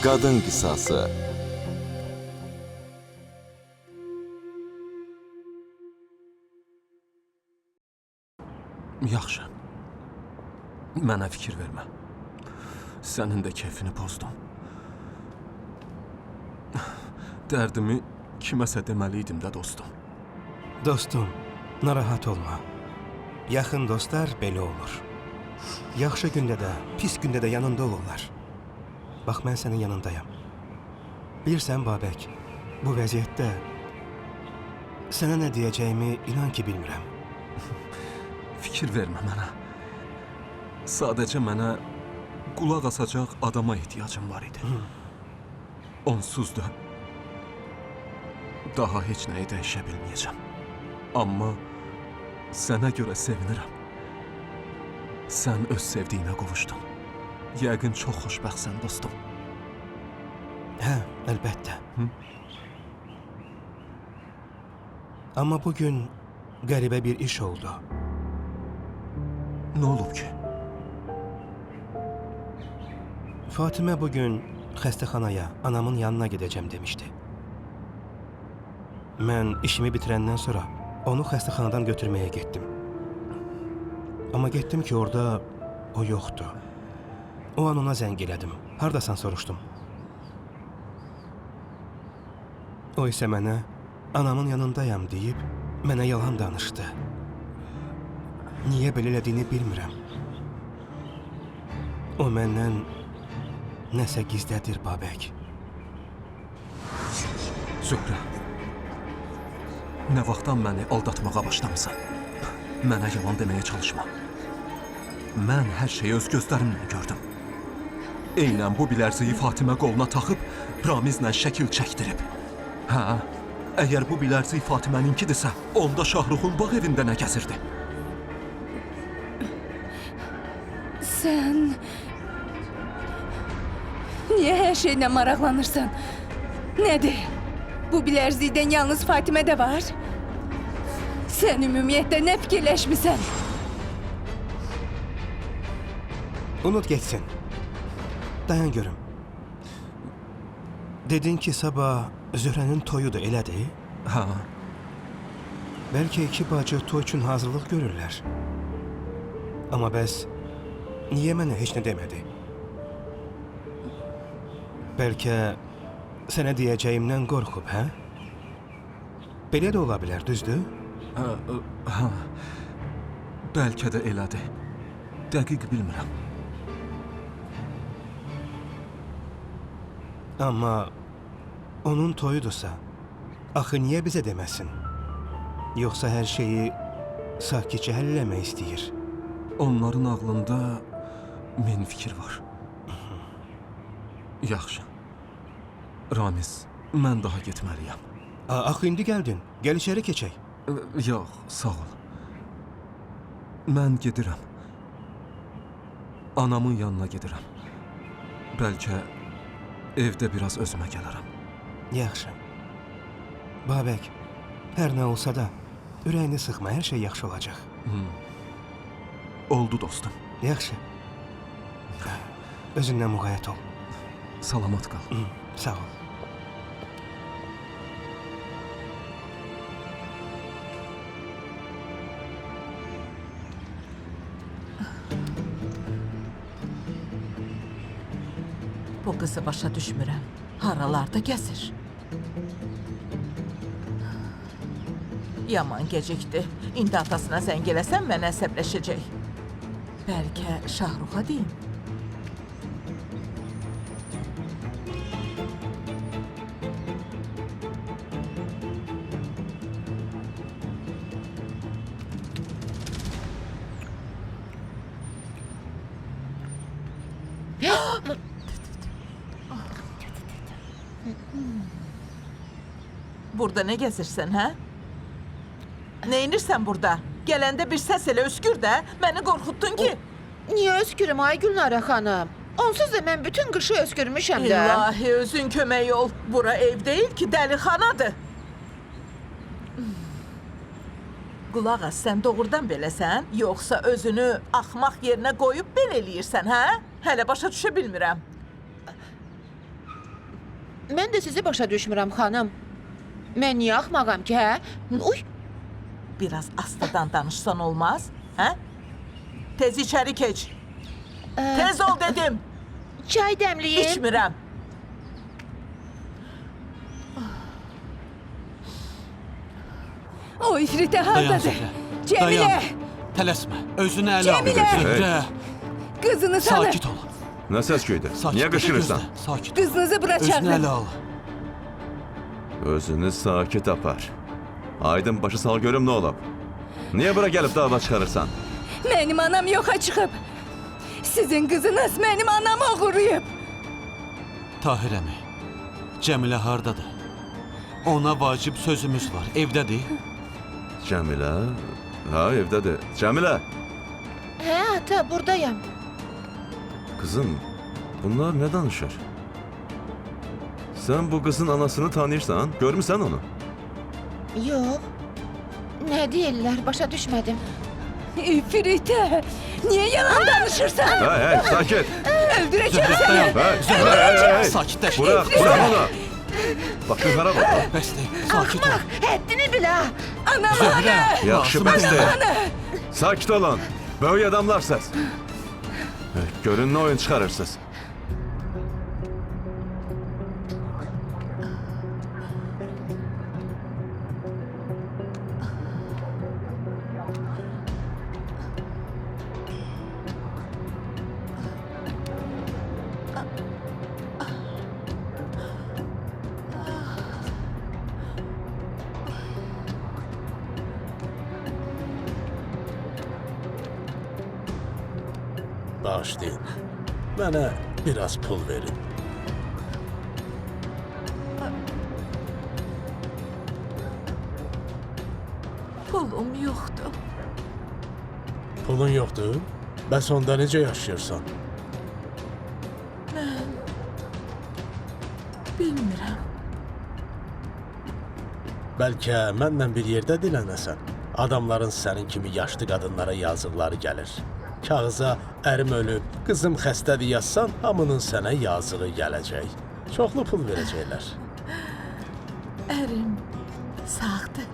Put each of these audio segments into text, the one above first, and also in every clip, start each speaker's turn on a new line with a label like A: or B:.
A: Qadın qisası.
B: Yaxşı. Mənə fikir vermə. Sənin də keyfini pozdum. Dərdimi kiməsə deməliydim də dostum.
C: Dostum, narahat olma. Yaxın dostlar belə olur. Yaxşı gündə də, pis gündə də yanında olurlar. Bax, mən sənin yanındayam. Bilirsən, Babək, bu vəziyyətdə sənə nə deyəcəyimi inan ki bilmirəm.
B: Fikir vermə mənə. Sadəcə mənə qulaq asacaq adama ehtiyacım var idi. Onsuz da daha heç nəyi dəyişə bilməyəcəm. Amma sənə görə sevinirəm. Sən öz sevdiyinə qovuşdun. Yəqin çox xoşbəxtsən dostum.
C: Hə, əlbəttə. Amma bugün qəribə bir iş oldu.
B: Nə olub ki?
C: Fatimə bugün xəstəxanaya, anamın yanına gedəcəm demişdi. Mən işimi bitirəndən sonra onu xəstəxanadan götürməyə getdim. Amma getdim ki, orada o yoxdur. O an ona zəng elədim. Hardasan soruşdum. O isə mənə anamın yanındayam deyib mənə yalan danışdı. Niyə belə elədiyini bilmirəm. O məndən nəsə gizlədir, Babək.
B: Zöhrə, nə vaxtdan məni aldatmağa başlamısan? Mənə yalan deməyə çalışma. Mən hər şeyi öz gözlərimlə gördüm. Eynən bu bilərziyi Fatimə qoluna taxıb Ramizlə şəkil çəkdirib. Hə, əgər bu bilərzik Fatiməninkidirsə, onda Şahruxun bağ evində nə gəzirdi?
D: Sən... Niyə hər şeylə maraqlanırsan? Nədir? Bu bilərzikdən yalnız Fatimədə var? Sən ümumiyyətlə nə fikirləşmisən?
C: Unut geçsin. Dayan görüm. Dedin ki sabah Zöhrənin toyudur, elədir?
B: Hə,
C: Bəlkə iki bacı toy üçün hazırlıq görürlər. Amma bəs niyə mənə heç nə demədi? Bəlkə sənə deyəcəyimdən qorxub, hə? Belə də ola bilər, düzdür?
B: hə. Bəlkə də elədir. Dəqiq bilmirəm.
C: Amma onun toyudursa, axı niyə bizə deməsin? Yoxsa hər şeyi sakitcə həll eləmək istəyir?
B: Onların ağlında min fikir var. Yaxşı. Ramiz, mən daha getməliyəm.
C: Axı indi gəldin, gəl içəri keçək.
B: Yox, sağ ol. Mən gedirəm. Anamın yanına gedirəm. Bəlkə evdə biraz özümə gələrəm.
C: Yaxşı. Babək, hər nə olsa da ürəyini sıxma, hər şey yaxşı olacaq.
B: Oldu dostum.
C: Yaxşı. Özündən müğayət ol.
B: Salamat qal.
C: Sağ ol.
E: Bu qızı başa düşmürəm. Haralarda gəzir? Yaman gecikdi. İndi atasına zəng eləsəm mənə əsəbləşəcək. Bəlkə Şahruxa deyim. Burada nə gəzirsən, hə? Nə inirsən burada? Gələndə bir səs elə öskür də, məni qorxuttun ki.
F: Niyə öskürüm ay Gülnara xanım? Onsuz da mən bütün qışı öskürmüşəm də.
E: İlahi, özün kömək ol. Bura ev deyil ki, dəlixanadır. Qulaq as, sən doğrudan beləsən, yoxsa özünü axmaq yerinə qoyub belə eləyirsən, hə? Hələ başa düşə bilmirəm.
F: Mən də sizi başa düşmürəm, xanım. Mən niyə axmağam ki, hə? Uy,
E: Biraz astadan danışsan olmaz, hə? Tez içeri keç. Tez ol dedim.
F: çay dəmliyim.
E: İçmirəm.
D: O ifritə
A: Dayan
D: hardadır?
A: Zöhrə.
D: Cemilə!
A: Dayan. Tələsmə. Özünü ələ al.
D: Cemilə!
A: Zöhrə.
D: Qızını sanır.
A: Sakit ol.
G: Nə səs-küydü?
A: Sakit
G: Niyə
A: ol,
G: qışqırırsan?
A: gözlə. Sakit.
D: Qızınızı bura
A: Özünü
D: çağırın.
A: ələ al.
G: Özünü sakit apar. Aydın başı sal görüm nə olub? Niyə bura gəlib dava çıxarırsan?
D: Mənim anam yoxa çıxıb. Sizin qızınız mənim anamı oğurlayıb.
A: Tahir əmi. Cəmilə hardadır? Ona vacib sözümüz var. Evdədir.
G: Cəmilə? Ha, evdədir. Cəmilə!
F: Hə, ata, buradayam.
G: Qızım, bunlar nə danışır? Sən bu qızın anasını tanıyırsan, görmüsən onu?
F: Yox. Nə deyirlər, başa düşmədim.
D: İfritə! Niyə yalan danışırsan?
G: Hey, sakit!
D: Öldürəcəm
A: Zöhrə,
D: səni!
A: dayan.
G: Hey!
A: Sakitləş.
G: Bırak onu! Bak yuxarı bak.
A: Bəsdir. Sakit ol.
F: Axmaq, həddini bilə.
D: Anam
A: Zöhrə.
D: hanı!
G: Yaxşı,
A: lazım
G: bəsdir.
A: deyil.
G: Sakit olun. Böyük adamlarsınız. Görün nə oyun çıxarırsınız.
H: Bağışlayın. Mənə biraz pul verin.
E: Pulum yoxdur.
H: Pulun yoxdur? Bəs onda necə yaşayırsan?
E: Bilmirəm.
H: Bəlkə mənlə bir yerdə dilənəsən. Adamların sənin kimi yaşlı qadınlara yazıqları gəlir. Kağıza ərim ölüb, qızım xəstədir yazsan, hamının sənə yazığı gələcək. Çoxlu pul verəcəklər.
E: Ərim sağdır.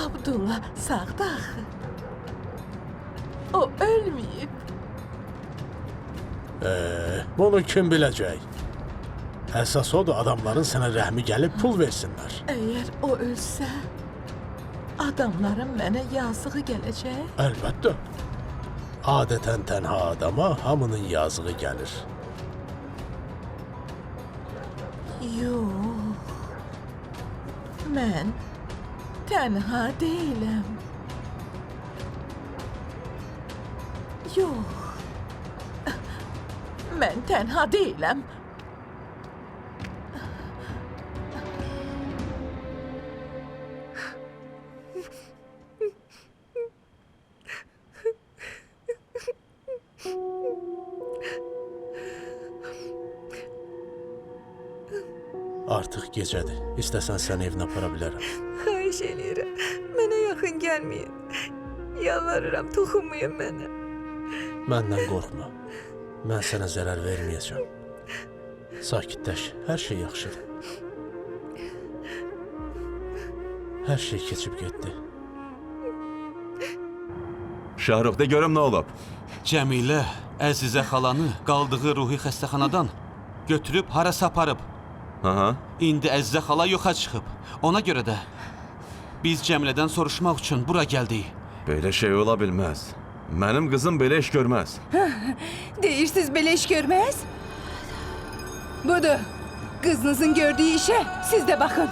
E: Abdullah sağdır axı. O ölməyib.
H: Bunu kim biləcək? Əsas odur, adamların sənə rəhmi gəlib pul versinlər.
E: Əgər o ölsə, adamların mənə yazığı gələcək.
H: Əlbəttə. Adətən tənha adama hamının yazığı gəlir.
E: Yox. Mən tənha deyiləm. Yox. Mən tənha deyiləm.
H: Artıq gecədir. İstəsən səni evinə apara bilərəm.
D: Xahiş eləyirəm. Mənə yaxın gəlməyin. Yalvarıram, toxunmayın mənə.
H: Məndən qorxma. Mən sənə zərər verməyəcəm. Sakitləş. Hər şey yaxşıdır. Hər şey keçib getdi.
G: Şahrux, de görüm nə olub?
A: Cəmilə Əzizə xalanı qaldığı ruhi xəstəxanadan götürüb harasa aparıb.
G: Aha.
A: İndi Əzizə xala yoxa çıxıb. Ona görə də biz Cəmilədən soruşmaq üçün bura gəldik.
G: Belə şey ola bilməz. Mənim qızım belə iş görməz.
D: Deyirsiz belə iş görməz? Budur. Qızınızın gördüyü işə siz də baxın.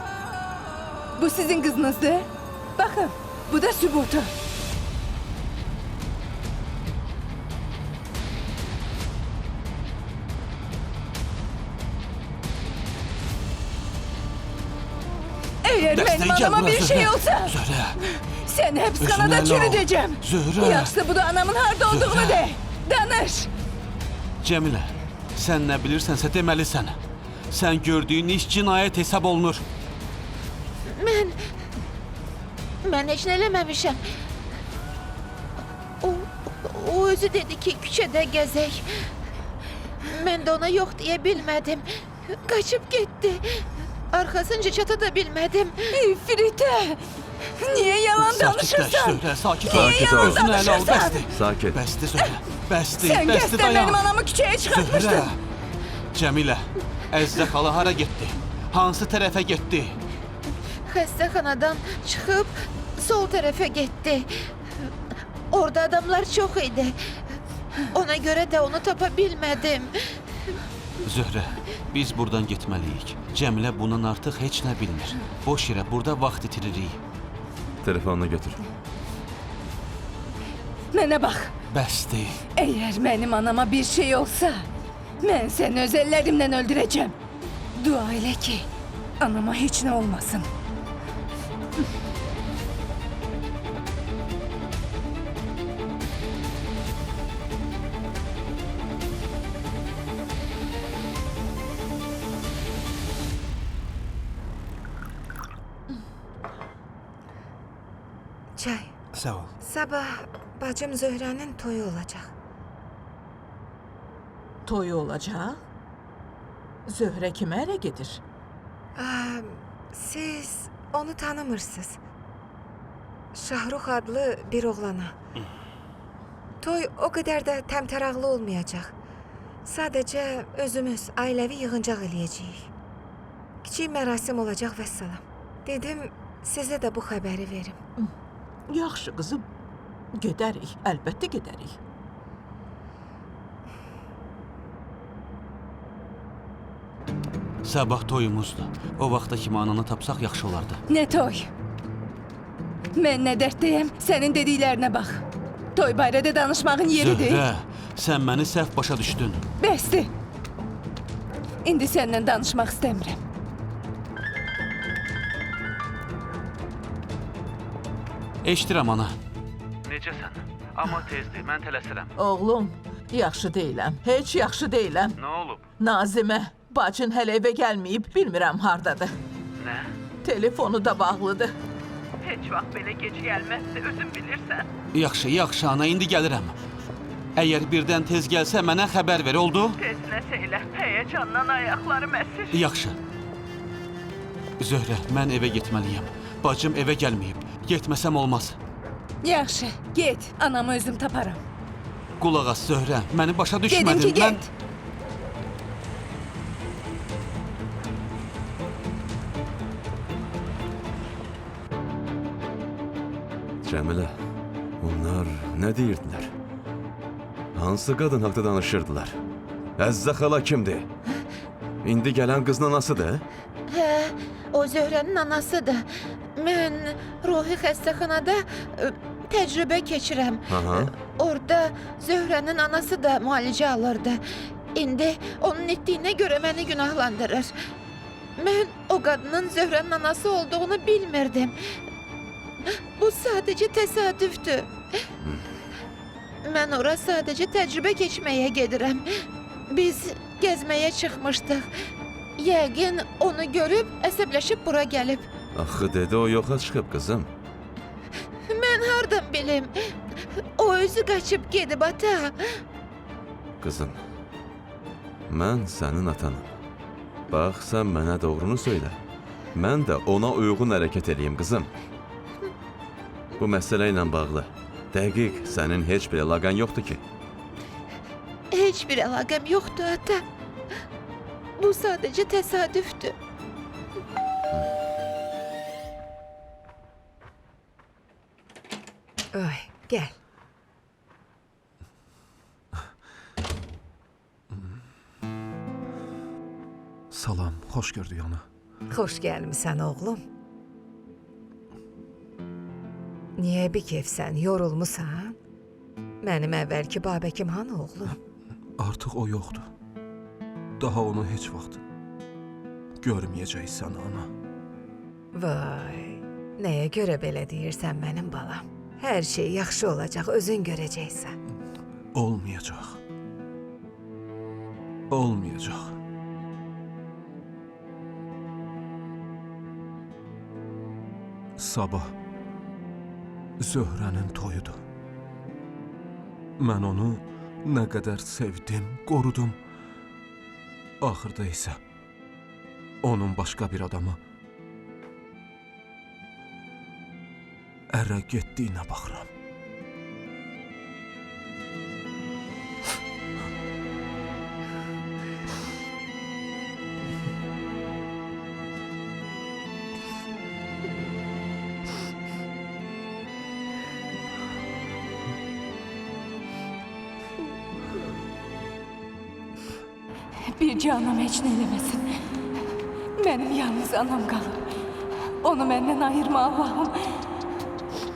D: Bu sizin qızınızdır. Baxın, bu da sübutu. Eğer
A: Dəstəyi
D: benim
A: gəl
D: anama
A: bura,
D: bir şey
A: Zöhrə.
D: olsa,
A: Zöhrə,
D: sen hepsi
A: Özünü
D: kanada
A: ələ al.
D: çürüteceğim.
A: Zöhrə.
D: Yaxşı bu da anamın harda olduğunu
A: Zöhrə.
D: de. Danış.
A: Cəmilə, sən nə bilirsənsə deməlisən. Sən gördüyün iş cinayət hesab olunur.
F: Mən heç nə eləməmişəm. O özü dedi ki, küçədə gəzək. Mən də ona yox deyə bilmədim. Kaçıp gitti. Arkasınca çata da bilmedim.
D: İfrite! Niye yalan
A: Sakitləş
D: danışırsan?
A: Zöhrə, sakit
G: Sakit ol.
A: ol. Özünü ələ al, bəsdir.
G: Sakit.
A: Bəsdir Zöhrə, bəsdir,
D: Sen
A: bəsdir
D: qəsdən
A: dayan.
D: benim anamı küçəyə
A: Zöhrə,
D: çıxartmışdın.
A: Cəmilə, Əzzə xala hara getdi? Hansı tərəfə getdi?
F: Xəstəxanadan çıxıb sol tərəfə getdi. Orada adamlar çox idi. Ona görə də onu tapa bilmədim.
A: Zöhrə, biz buradan getməliyik. Cəmilə bundan artıq heç nə bilmir. Boş yerə burada vaxt itiririk.
G: Telefonunu götür.
D: Mənə bax.
A: Bəsdir.
D: Eğer benim anama bir şey olsa, ben seni öz ellerimle öldüreceğim. Dua ile ki anama hiç ne olmasın.
I: Çay.
C: Sağ ol.
I: Sabah bacım Zöhrənin toyu olacaq.
E: Toyu olacaq. Zöhrə kimə ərə gedir?
I: Siz onu tanımırsınız. Şahrux adlı bir oğlana. Toy o qədər də təmtəraqlı olmayacaq. Sadəcə özümüz ailəvi yığıncaq eləyəcəyik. Kiçik mərasim olacaq vəssalam. Dedim sizə də bu xəbəri verim.
E: Yaxşı qızım. Gedərik, əlbəttə gedərik.
A: Sabah toyumuzdur. O vaxta kimi ananı tapsaq yaxşı olardı.
D: Ne toy? Ben ne dertteyim, senin dediklerine bak. Toy barədə danışmağın yeridir.
A: Zöhrə, sən məni səhv başa düşdün.
D: Bəsdir. İndi seninle danışmaq istəmirəm.
A: Eşidirəm ana. Necəsən? Amma tezdir, mən tələsirəm.
E: Oğlum, yaxşı deyiləm. Heç yaxşı deyiləm.
A: Nə olub?
E: Nazimə, bacın hələ evə gəlməyib, bilmirəm hardadır.
A: Nə?
E: Telefonu da bağlıdır. Heç vaxt belə gec gəlməzdi, özün bilirsən.
A: Yaxşı, yaxşı ana, indi gəlirəm. Əgər birdən tez gəlsə mənə xəbər ver, oldu?
E: Tez nəsə elə, həyəcandan ayaqlarım əsir.
A: Yaxşı. Zöhrə, mən evə getməliyəm. Bacım evə gəlməyib. Getməsəm olmaz.
D: Yaxşı, get. Anamı özüm taparam.
A: Qulaq as Zöhrə, məni başa
D: Dedim
A: düşmədin.
D: ki get.
G: Cəmilə, onlar nə deyirdilər? Hansı qadın haqda danışırdılar? Əzzə xala kimdir? İndi gələn qızın anasıdır?
F: Hə, o Zöhrənin anasıdır. Mən ruhi xəstəxanada təcrübə keçirəm.
G: Aha.
F: Orada Zöhrənin anası da müalicə alırdı. İndi onun etdiyinə görə məni günahlandırır. Mən o qadının Zöhrənin anası olduğunu bilmirdim. Bu sadəcə təsadüfdür. Mən ora sadəcə təcrübə keçməyə gedirəm. Biz gəzməyə çıxmışdıq. Yəqin onu görüb əsəbləşib bura gəlib.
G: Axı dedi o yoxa çıxıb qızım.
F: Mən hardan bilim? O özü qaçıb gedib ata.
G: Qızım, mən sənin atanım. Bax, sən mənə doğrunu söylə. Mən də ona uyğun hərəkət eləyim, qızım. Bu məsələ ilə bağlı dəqiq sənin heç bir əlaqən yoxdur ki.
F: Heç bir əlaqəm yoxdur ata. Bu sadəcə təsadüfdür.
I: Oy, gəl.
B: Salam, xoş gördük ana.
I: Xoş gəlmisən oğlum. Niyə bir kefsən, yorulmusan? Mənim əvvəlki Babəkim hanı oğlum?
B: Artıq o yoxdur. Daha onu heç vaxt görməyəcəksən ana.
I: Vay, nəyə görə belə deyirsən mənim balam? Hər şey yaxşı olacaq, özün görəcəksən.
B: Olmayacaq. Olmayacaq. Sabah Zöhrənin toyudur. Mən onu nə qədər sevdim, qorudum. Axırda isə onun başqa bir adama ərə getdiyinə baxıram.
D: Bir canım heç nə eləməsin. Mənim yalnız anam qalır. Onu məndən ayırma Allah'ım.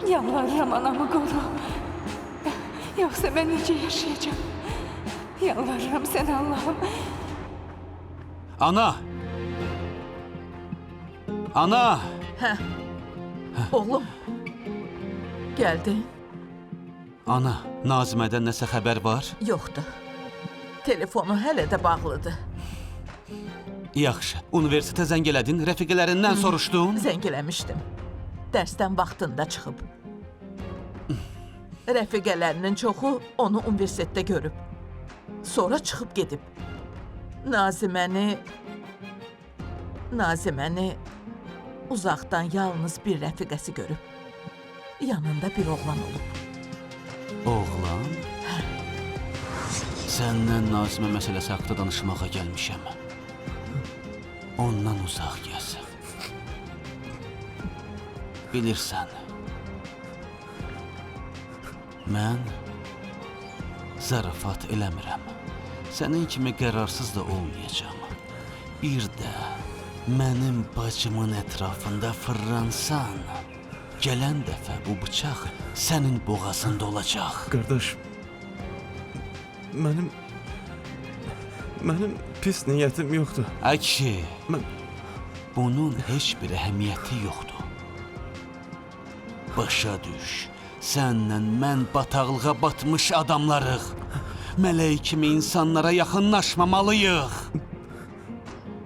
D: Yalvarıram anamı qoru. Yoxsa mən necə yaşayacağım? Yalvarıram sənə Allah'ım.
A: Ana! Ana!
E: Oğlum. Gəldin?
A: Ana, Nazimədən nəsə xəbər var?
E: Yoxdur. Telefonu hələ də bağlıdır.
A: Yaxşı. Universitetə zəng elədin, rəfiqələrindən soruşdun.
E: Zəng eləmişdim. Dərsdən vaxtında çıxıb. Rəfiqələrinin çoxu onu universitetdə görüb. Sonra çıxıb gedib. Naziməni uzaqdan yalnız bir rəfiqəsi görüb. Yanında bir oğlan olub.
A: Oğlan? Səndən Nazimə məsələsi haqda danışmağa gəlmişəm. Ondan uzaq gəlsin. Bilirsən, mən zarafat eləmirəm. Sənin kimi qərarsız da olmayacağım. Bir də mənim bacımın ətrafında fırlansan, gələn dəfə bu bıçaq sənin boğazında olacaq.
G: Qardaş, mənim pis niyyətim yoxdur.
A: Əki,
G: Mən-
A: bunun heç bir əhəmiyyəti yoxdur. Başa düş, sənlə mən bataqlığa batmış adamlarıq. Mələk kimi insanlara yaxınlaşmamalıyıq.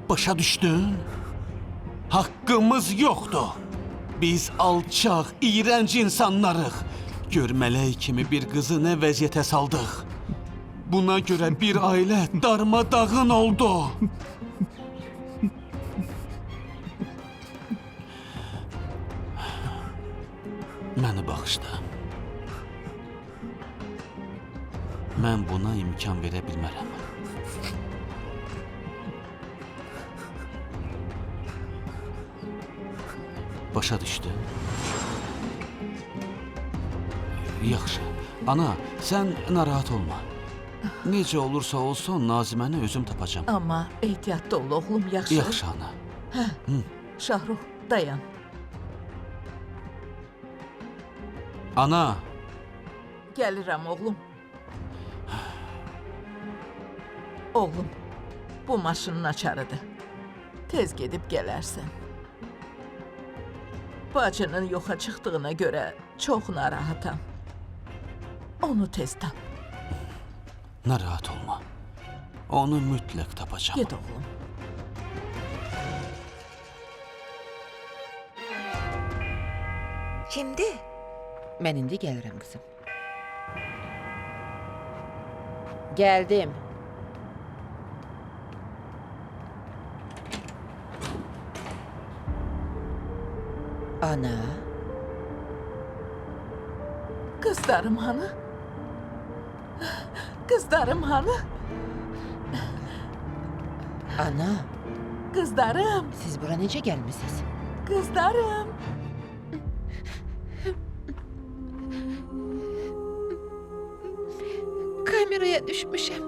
A: Başa düşdün? Haqqımız yoxdur. Biz alçaq, iyrənc insanlarıq. Gör mələk kimi bir qızı nə vəziyyətə saldıq. Buna görə bir ailə darmadağın oldu. Məni bağışla. Mən buna imkan verə bilmərəm. Başa düşdün? Yaxşı. Ana, sən narahat olma. Necə olursa olsun Naziməni özüm tapacağam.
E: Amma ehtiyatlı ol oğlum, yaxşı?
A: Yaxşı ana.
E: Şahrux, dayan.
A: Ana,
E: Gəlirəm oğlum. Oğlum, bu maşının açarıdır. Tez gedib gələrsən. Bacının yoxa çıxdığına görə çox narahatam. Onu tez tap.
A: narahat olma. Onu mütləq tapacağam.
E: Get oğlum.
I: Kimdir?
F: Mən indi gəlirəm qızım. Gəldim. Ana,
E: Qızlarım hanı? Qızlarım hanı?
F: ana,
E: Qızlarım,
F: siz bura necə gəlmisiniz?
E: qızlarım.
F: Kameraya düşmüşəm.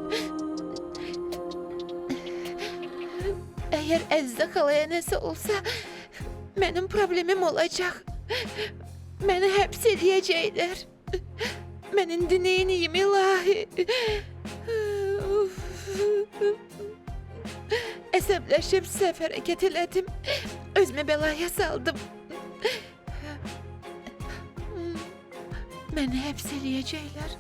F: Əgər Əzizə xalaya nəsə olsa, mənim problemim olacaq. Məni həbs eləyəcəklər. Mən indi neyniyim ilahi? Əsəbləşib səhv hərəkət elədim. Özümü bəlaya saldım. Məni həbs eləyəcəklər.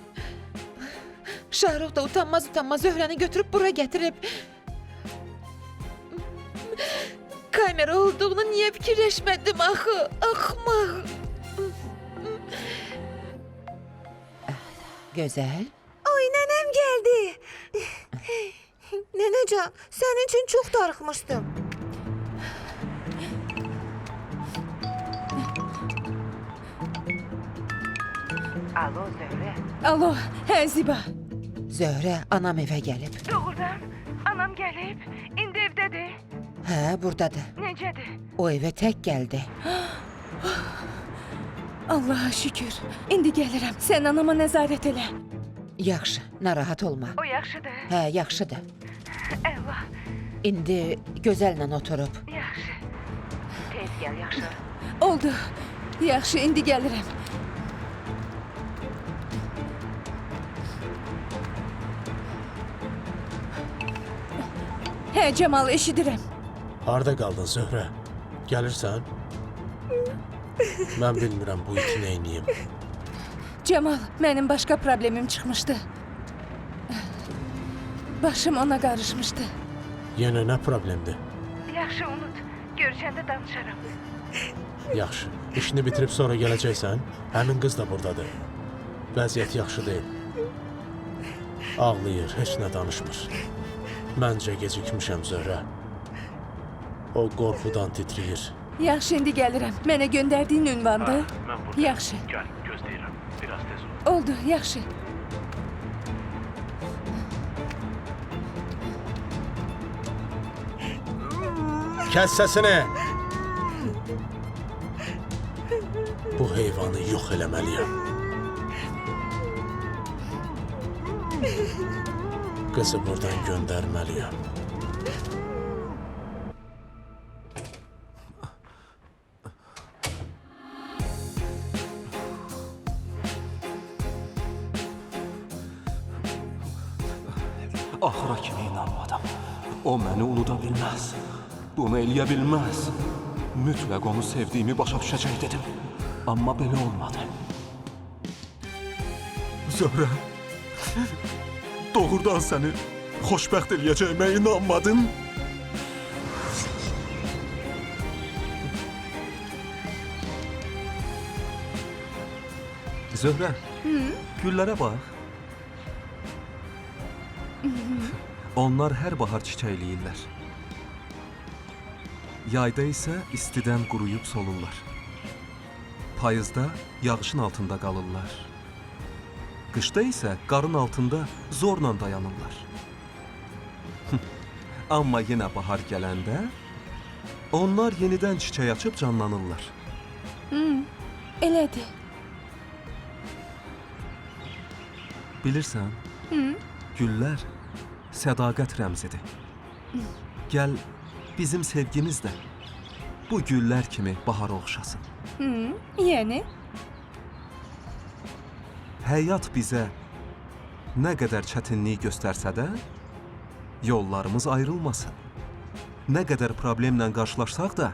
F: Şahrux da utanmaz Zöhrəni götürüb bura gətirib. Kamera olduğunu niyə fikirləşmədim axı? Axmaq. Gözəl.
I: Ay nənəm gəldi. Nənəcan, sənin üçün çox darıxmışdım.
F: Alo Zöhrə.
D: Alo, hə Ziba.
F: Zöhrə, anam evə gəlib.
D: Doğrudan anam gəlib. İndi evdədir.
F: Hə, burdadır.
D: Necədir?
F: O evə tək gəldi.
D: Allaha şükür. İndi gəlirəm. Sən anama nəzarət elə.
F: Yaxşı, narahat olma.
D: O yaxşıdır.
F: Hə, yaxşıdır.
D: Allah,
F: İndi gözəllə oturub.
D: yaxşı.
F: Tez gəl, yaxşı.
D: Oldu. Yaxşı, indi gəlirəm. Hə, Camal, eşidirəm.
H: Harda qaldın Zöhrə? Gəlirsən? Mən bilmirəm bu iti neyniyim.
D: Camal, mənim başqa problemim çıxmışdı. Başım ona qarışmışdı.
H: Yenə nə problemdir?
D: Yaxşı, unut. Görüşəndə danışaram.
H: Yaxşı. İşini bitirib sonra gələcəksən? Həmin qız da burdadır. Vəziyyət yaxşı deyil. Ağlayır, heç nə danışmır. Məncə gecikmişəm Zöhrə. O qorxudan titrəyir.
D: Yaxşı, indi gəlirəm. Mənə göndərdiyin ünvandır.
H: Mən buradayım.
D: Yaxşı.
H: Gəl, gözləyirəm. Biraz tez ol.
D: Oldu, yaxşı.
H: Kəs səsini! Bu heyvanı yox eləməliyəm. Qızı buradan göndərməliyəm.
B: Axıra kimi inanmadım. O məni unuda bilməz. Bunu eləyə bilməz. Mütləq onu sevdiyimi başa düşəcək dedim. Amma belə olmadı. Zöhrə, doğrudan səni xoşbəxt eləyəcəyimə inanmadın? Zöhrə, güllərə bax. Onlar hər bahar çiçəkləyirlər. Yayda isə istidən quruyub solurlar. Payızda yağışın altında qalırlar. Qışda isə qarın altında zorla dayanırlar. Amma yenə bahar gələndə onlar yenidən çiçək açıb canlanırlar.
D: Elədir.
B: Bilirsən, güllər sədaqət rəmzidir. Gəl bizim sevgimiz də bu güllər kimi bahara oxşasın.
D: Yəni?
B: Həyat bizə nə qədər çətinlik göstərsə də yollarımız ayrılmasın. Nə qədər problemlə qarşılaşsaq da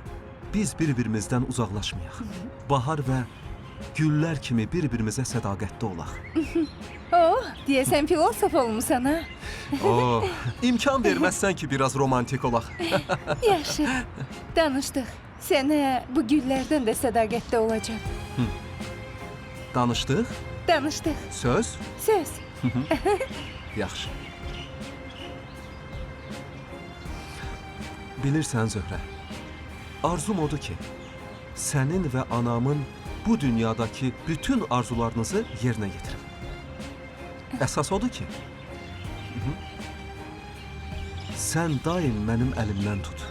B: biz bir-birimizdən uzaqlaşmayaq. Bahar və güllər kimi bir-birimizə sədaqətli olaq.
D: Deyəsən filosof olmusan, ha?
B: İmkan verməzsən ki, biraz romantik olaq.
D: Yaxşı, danışdıq. Sənə bu güllərdən də sədaqətli olacaq.
B: Danışdıq?
D: Danışdıq.
B: Söz?
D: Söz.
B: Yaxşı. Bilirsən Zöhrə, arzum odur ki, sənin və anamın bu dünyadakı bütün arzularınızı yerinə yetirim. Əsas odur ki, sən daim mənim əlimdən tut.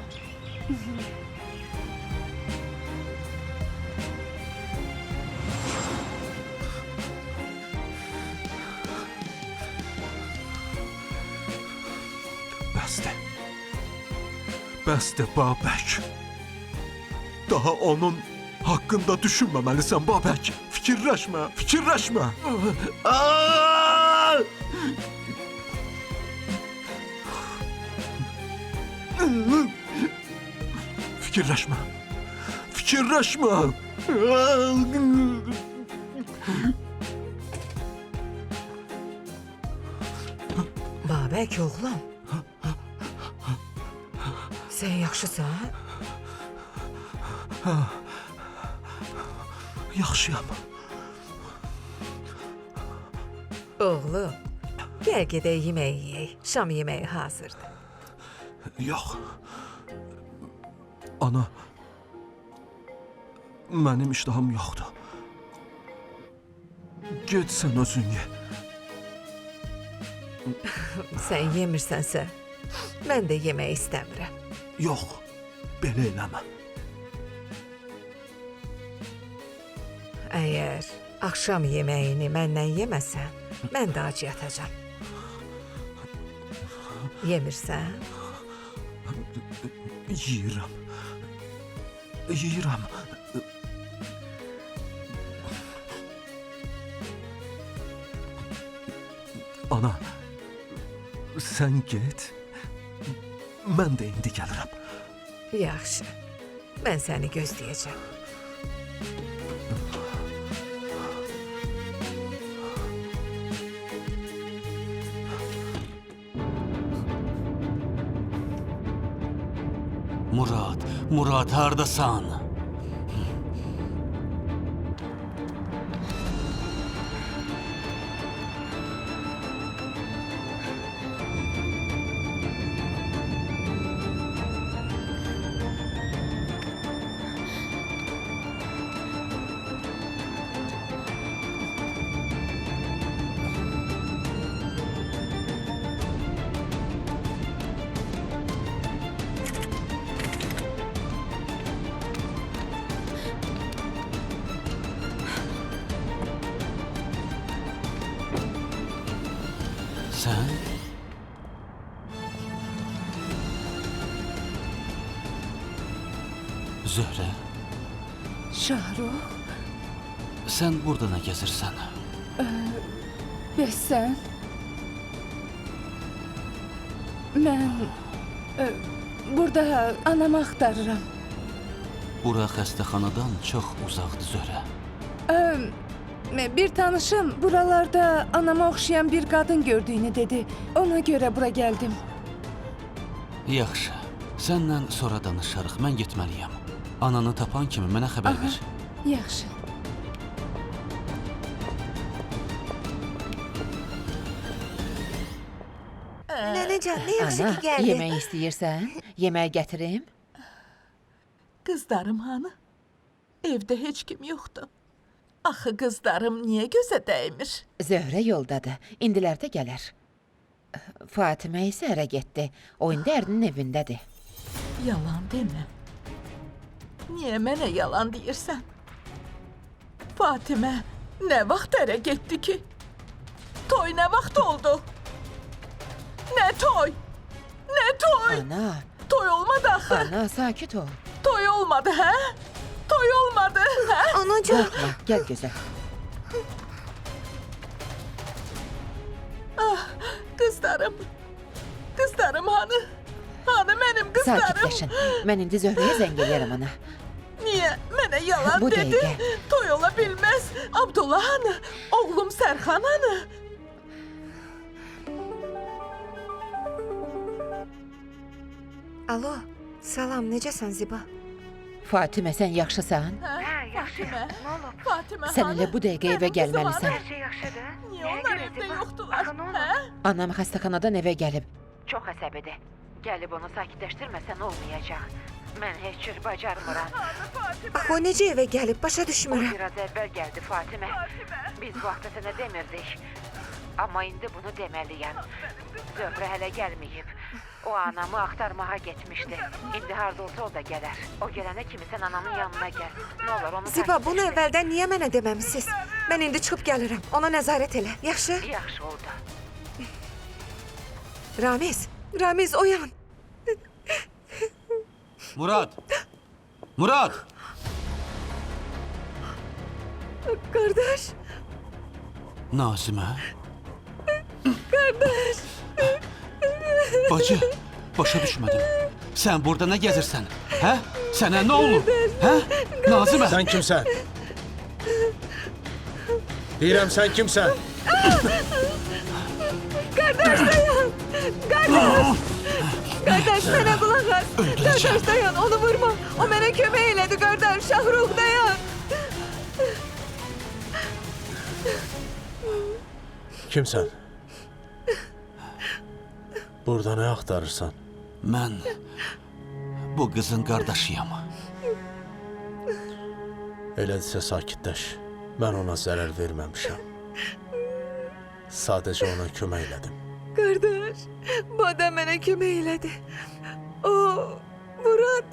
B: Bəsdir. Bəsdir, Babək. Daha onun haqqında düşünməməlisən, Babək. Fikirləşmə, fikirləşmə. Fikirləşmə, fikirləşmə.
I: Babək oğlum. Sən yaxşısan?
B: Yaxşıyam.
I: Oğlum, gəl gedək yemək yeyək. Şam yeməyi hazırdır.
B: Yox. Ana, mənim iştahım yoxdur. Get sən özün ye.
I: Sən yemirsənsə, mən də yemək istəmirəm.
B: Yox, belə eləmə.
I: Əgər axşam yeməyini məndən yeməsən, mən də ac yatacam. Yemirsən?
B: Yeyirəm. Yeyirəm. Ana, sən get. Mən də indi gəlirəm.
I: Yaxşı. Mən səni gözləyəcəm.
A: Murad, hardasan? Sən? Zöhrə,
D: Şahrux,
A: sən burada nə gəzirsən?
D: bəs sən? Mən burada anamı axtarıram.
A: Bura xəstəxanadan çox uzaqdır Zöhrə.
D: Bir tanışım buralarda anama oxşayan bir qadın gördüyünü dedi. Ona görə bura gəldim.
A: Yaxşı, səndən sonra danışarıq. Mən getməliyəm. Ananı tapan kimi mənə xəbər ver.
D: Yaxşı.
I: Nənəcan, nə yaxşı ki gəldin.
F: Yemək istəyirsən? Yemək gətirim?
E: Qızlarım hanı? Evdə heç kim yoxdur. Axı qızlarım niyə gözə dəymir?
F: Zöhrə yoldadır. İndilərdə gələr. Fatimə isə ərə getdi. O indi ərinin evindədir.
E: Yalan demə. Niyə mənə yalan deyirsən? Fatimə nə vaxt ərə getdi ki? Toy nə vaxt oldu? Nə toy? Nə toy?
F: Ana,
E: Toy olmadı axı.
F: ana sakit ol.
E: Toy olmadı, hə? Toy olmadı, hə?
I: Anacan.
F: Qorxma, gəl gözəl.
E: Qızlarım. Qızlarım hanı? Hanı mənim qızlarım?
F: Sakitləşin. Mən indi Zöhrəyə zəng eləyərəm ana.
E: Niyə mənə yalan
F: Bu
E: dedi?
F: dəqiqə.
E: Toy ola bilməz. Abdullah hanı? Oğlum Sərxan hanı?
I: Alo, salam, necəsən Ziba?
F: Fatimə, sən yaxşısan?
E: Hə, Fatimə. Fatimə
F: Sən
E: hanı?
F: elə bu dəqiqə evə
E: Mənim qızım
F: gəlməlisən.
E: hanı?
I: şey yaxşıdır.
E: Niyə onlar evdə yoxdular? Hə?
F: Anam xəstəxanadan evə gəlib. Çox əsəbidir. Gəlib onu sakitləşdirməsən olmayacaq. Mən heç cür bacarmıram.
I: Axı o necə evə gəlib, başa
F: O
I: düşmürəm.
F: biraz əvvəl gəldi Fatimə. Biz bu vaxtda sənə demirdik. Amma indi bunu deməliyəm. Zöhrə hələ gəlməyib. O anamı axtarmağa getmişdi. İndi harda olsa o da gələr. O gələnə kimi sən anamın yanına gəl. Nə olur onu
I: Ziba, bunu
F: sakitləşdir.
I: əvvəldən niyə mənə deməmisiniz? Mən indi çıxıb gəlirəm. Ona nəzarət elə. Yaxşı?
F: Yaxşı oldu.
I: Ramiz oyan.
A: Murad! Murad!
I: Qardaş.
A: Nazimə? Qardaş! Bacı, başa düşmədim. Sən burada nə gəzirsən? Hə? Sənə nə olub? Hə? Nazimə!
H: Sən kimsən? Deyirəm, sən kimsən?
D: Qardaş, mənə qulaq as. Qardaş, dayan, onu vurma. O mənə kömək elədi, qardaş. Şahrux, dayan.
H: Kimsən? Burada nə axtarırsan?
A: Mən bu qızın qardaşıyam.
H: Elədirsə sakitləş. Mən ona zərər verməmişəm. Sadəcə ona kömək elədim.
I: Qardaş, bu adam mənə kömək elədi. O, Murad.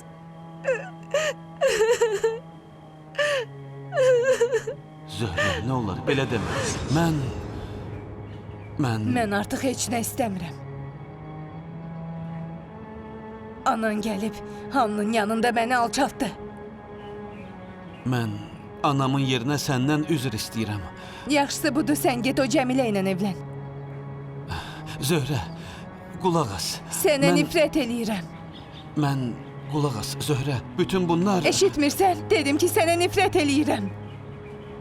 A: Zöhrə, nə olar, belə demə.
D: Mən artıq heç nə istəmirəm. Anan gəlib, Hanının yanında məni alçaltdı.
A: Mən anamın yerinə səndən üzr istəyirəm.
D: Yaxşısı budur, sən get o Cəmilə ilə evlən.
A: Zöhrə, qulaq as.
D: Sənə nifrət eləyirəm.
A: Mən qulaq as, Zöhrə. Bütün bunlar...
D: Eşitmirsən? Dedim ki, sənə nifrət eləyirəm.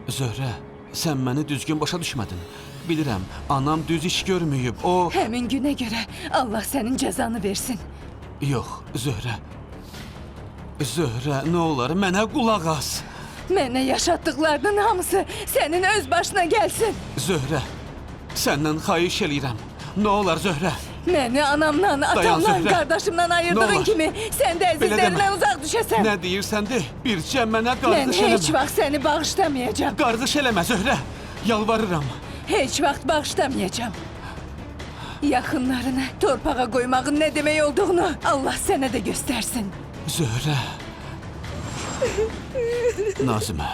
A: Zöhrə, sən məni düzgün başa düşmədin. Bilirəm, anam düz iş görməyib, o...
D: Həmin günə görə Allah sənin cəzanı versin.
A: Yox, Zöhrə. Zöhrə, nə olar, mənə qulaq as.
D: Mənə yaşatdıqlarının hamısı sənin öz başına gəlsin.
A: Zöhrə, səndən xahiş eləyirəm. Nə olar, Zöhrə.
D: Məni anamdan, atamdan,
A: Zöhrə.
D: qardaşımdan
A: Nə
D: ayırdığın
A: olar?
D: kimi sən də
A: Belə demə.
D: əzizlərindən uzaq düşəsən.
A: Nə deyirsən de, bircə mənə
D: Mən
A: qarğış
D: heç
A: eləmə.
D: vaxt səni bağışlamayacağam.
A: Qarğış eləmə, Zöhrə. Yalvarıram.
D: Heç vaxt bağışlamayacağam. Yaxınlarını torpağa qoymağın nə demək olduğunu Allah sənə də göstərsin.
A: Zöhrə. Nazimə.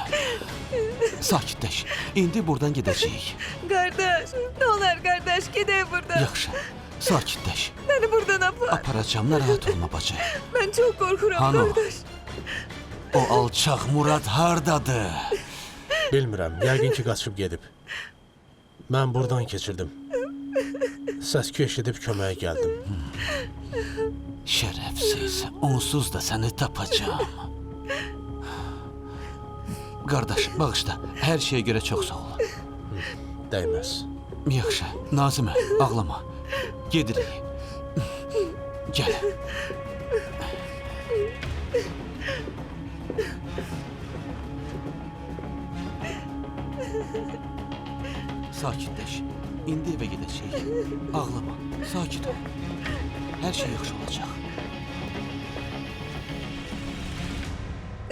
A: Sakitləş. İndi buradan gedəcəyik.
I: Qardaş, nə olar qardaş, gedək buradan.
A: Yaxşı. Sakitləş.
I: Məni buradan apar.
A: Aparacam, narahat olma bacı.
I: Mən çox qorxuram
A: Hano.
I: qardaş.
A: O alçaq Murad hardadır?
H: Bilmirəm, yəqin ki, qaçıb gedib. Mən buradan keçirdim. Səs-küy eşidib köməyə gəldim.
A: Şərəfsiz, onsuz da səni tapacağam. Qardaş, bağışla. Hər şeyə görə çox sağ ol.
H: Dəyməz.
A: Yaxşı, Nazimə, ağlama. Gedirik. Gəl. Sakitləş. İndi evə gedəcəyik. Ağlama, sakit ol. Hər şey yaxşı olacaq.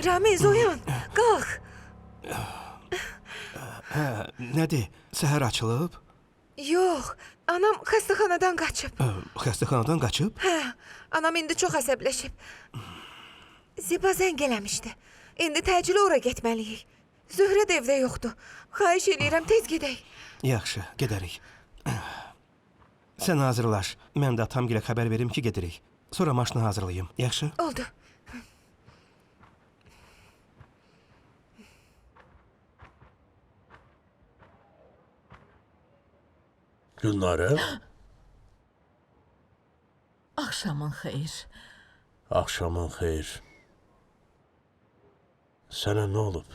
I: Ramiz, oyan, qalx.
C: Hə, nədir? Səhər açılıb?
I: Yox, anam xəstəxanadan qaçıb.
C: Xəstəxanadan qaçıb?
I: Hə, anam indi çox əsəbləşib. Ziba zəng eləmişdi. İndi təcili ora getməliyik. Zöhrə də evdə yoxdur. Xahiş eləyirəm, tez gedək.
C: Yaxşı, gedərik. Sən hazırlaş. Mən də atamgilə xəbər verim ki, gedirik. Sonra maşını hazırlayım. Yaxşı?
I: Oldu.
H: Günları,
E: Axşamın xeyir.
H: axşamın xeyir. Sənə nə olub?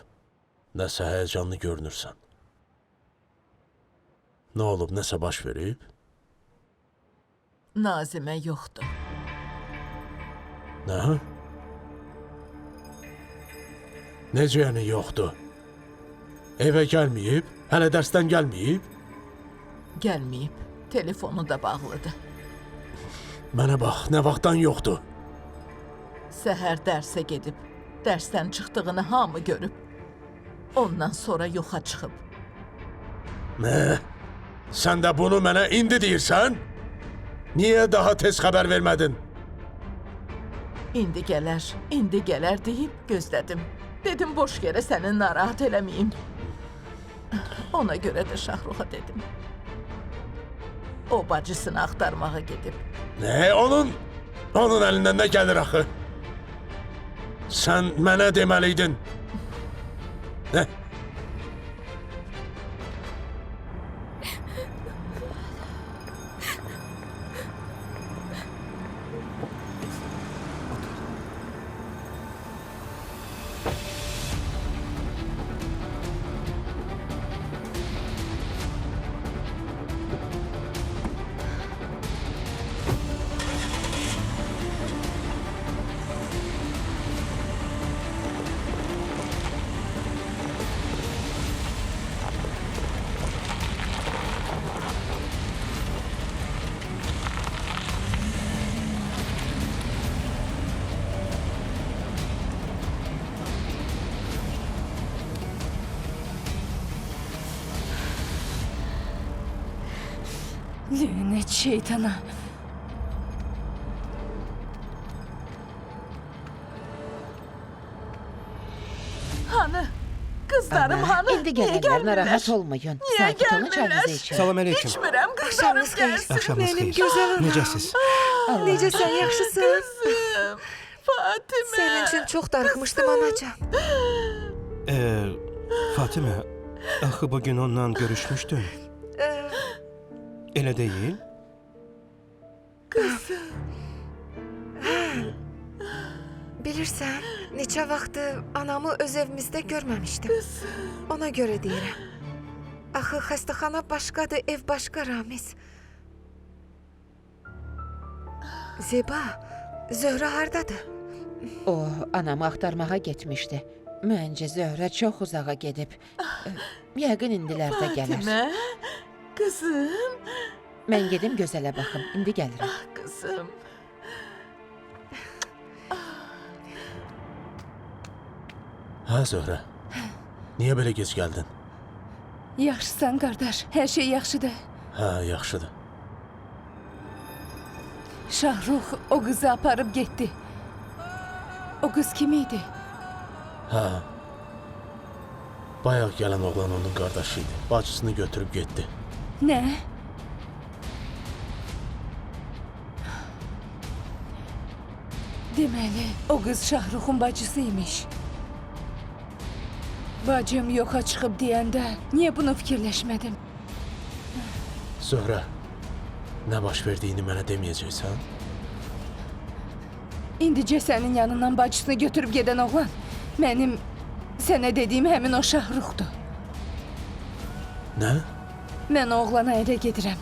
H: Nəsə həyəcanlı görünürsən. Nə olub, nəsə baş verib?
E: Nazimə yoxdur.
H: Nə? Necə yəni yoxdur? Evə gəlməyib? Hələ dərsdən gəlməyib?
E: Gəlməyib. Telefonu da bağlıdır.
H: Mənə bax, nə vaxtdan yoxdur?
E: Səhər dərsə gedib. Dərsdən çıxdığını hamı görüb. Ondan sonra yoxa çıxıb.
H: Nə? Sən də bunu mənə indi deyirsən? Niyə daha tez xəbər vermədin?
E: İndi gələr deyib gözlədim. Dedim, boş yerə səni narahat eləməyim. Ona görə də Şahruxa dedim. O bacısını axtarmağa gedib.
H: Nə? Onun əlindən nə gəlir axı? Sən mənə deməliydin. Nə?
D: Lünet şeytana.
E: Hanı? Kızlarım
F: Ana,
E: hanı?
F: indi
E: Niye
F: gəlirlər,
E: gelmirler?
F: narahat olmayın.
E: Niye
F: Sakit olun,
E: gelmirlər?
F: çayınızı için.
C: Salam aleyküm.
E: İçmirəm, kızlarım
I: Axşamınız xeyir.
E: gelsin.
C: Axşamınız
I: Mənim
C: xeyir.
I: gözəl anam.
C: Necəsiz?
I: Necəsən, yaxşısan?
E: Kızım, Fatime.
I: Sənin üçün çox darıxmışdım anacan.
C: Fatimə, axı bugün onunla görüşmüşdün.
I: Ee,
C: Elə deyil?
I: Bilirsən, neçə vaxtdır anamı öz evimizdə görməmişdim. Ona görə deyirəm. Axı xəstəxana başqadır, ev başqa, Ramiz. Zeba, Zöhrə hardadır?
F: O, anamı axtarmağa getmişdi. Məncə Zöhrə çox uzağa gedib. Yəqin indilərdə gələr.
E: Fatime, kızım,
F: Mən gedim gözələ baxım. İndi gəlirəm.
E: kızım.
H: Hə Zöhrə. Niyə belə gec gəldin?
D: Yaxşısan qardaş, hər şey yaxşıdır.
H: Hə, yaxşıdır.
D: Şahrux o qızı aparıb getdi. O qız kim idi?
H: Hə. Bayaq gələn oğlan onun qardaşı idi. Bacısını götürüb getdi.
D: Nə? Deməli, o qız Şahruxun bacısı imiş. Bacım yoxa çıxıb deyəndə niyə bunu fikirləşmədim?
H: Zöhrə, nə baş verdiyini mənə deməyəcəksən?
D: İndicə sənin yanından bacısını götürüb gedən oğlan mənim sənə dediyim həmin o Şahruxdur.
H: Nə?
D: Mən o oğlana ərə gedirəm.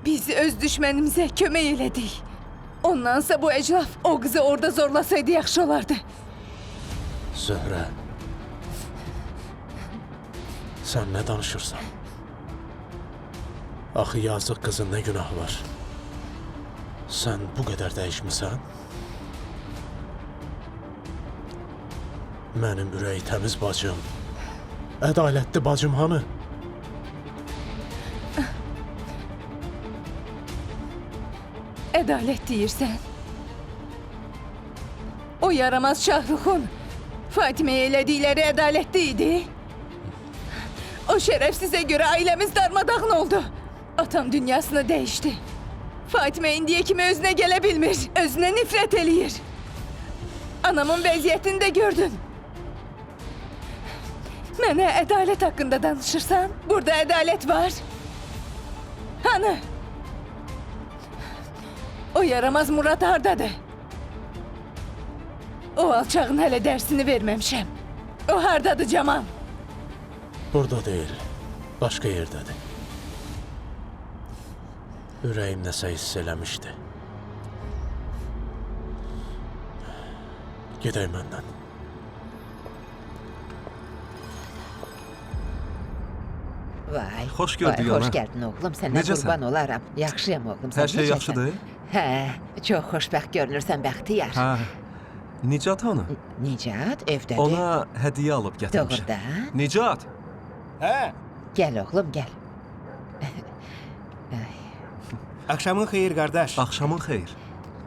D: Biz öz düşmənimizə kömək elədik. Ondansa bu əclaf o qızı orada zorlasaydı yaxşı olardı.
H: Zöhrə. Sən nə danışırsan? Axı yazıq qızın nə günahı var? Sən bu qədər dəyişmisən? Mənim ürəyi təmiz bacım, ədalətli bacım hanı?
D: Ədalət deyirsən. O yaramaz Şahruxun Fatiməyə elədikləri ədalətli idi. O şərəfsizə görə ailəmiz darmadağın oldu. Atam dünyasını dəyişdi. Fatimə indiyə kimi özünə gələ bilmir. Özünə nifrət eləyir. Anamın vəziyyətini də gördün. Mənə ədalət haqqında danışırsan, burada ədalət var. Hanı? O yaramaz Murad hardadır? O alçağın hələ dərsini verməmişəm. O hardadır Camal?
H: Burada deyil, başqa yerdədir. Ürəyim nəsə hiss eləmişdi. Gedək məndən.
F: Vay.
B: Xoş gördük,
F: Vay,
B: ana.
F: xoş gəldin oğlum. Sənə
B: Necəsən?
F: qurban olaram. Yaxşıyam oğlum. Sən
B: Hər şey
F: necəsən?
B: yaxşıdır?
F: Hə, çox xoşbəxt görünürsən, bəxtiyar.
B: Hə. Nicat hanı?
F: Nicat evdədir.
B: Ona hədiyyə alıb gətirmişəm.
F: Doğrudan.
B: Nicat.
C: Hə,
F: Gəl oğlum, gəl.
C: axşamın xeyir qardaş.
B: Axşamın xeyir.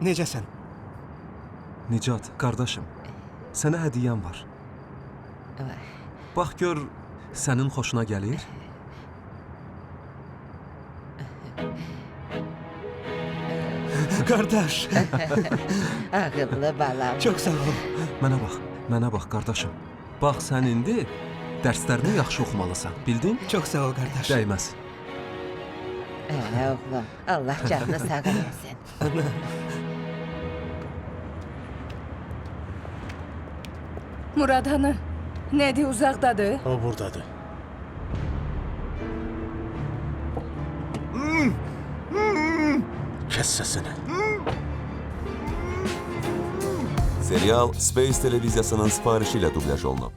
C: Necəsən?
B: Nicat, qardaşım. Sənə hədiyyəm var.
F: Vay.
B: Bax gör, sənin xoşuna gəlir.
C: Qardaş,
F: Ağıllı balam.
C: çox sağ ol.
B: Mənə bax qardaşım. Bax sən indi dərslərini yaxşı oxumalısan, bildin?
C: Çox sağ ol qardaş.
B: Dəyməz.
F: Hə, oğlum. Allah canını sağ eləsin.
D: Murad hanı? Nədir, uzaqdadır?
H: O buradadır. Kes sesini.
J: Serial Space televiziyasının sifarişi ilə dublyaj olunub.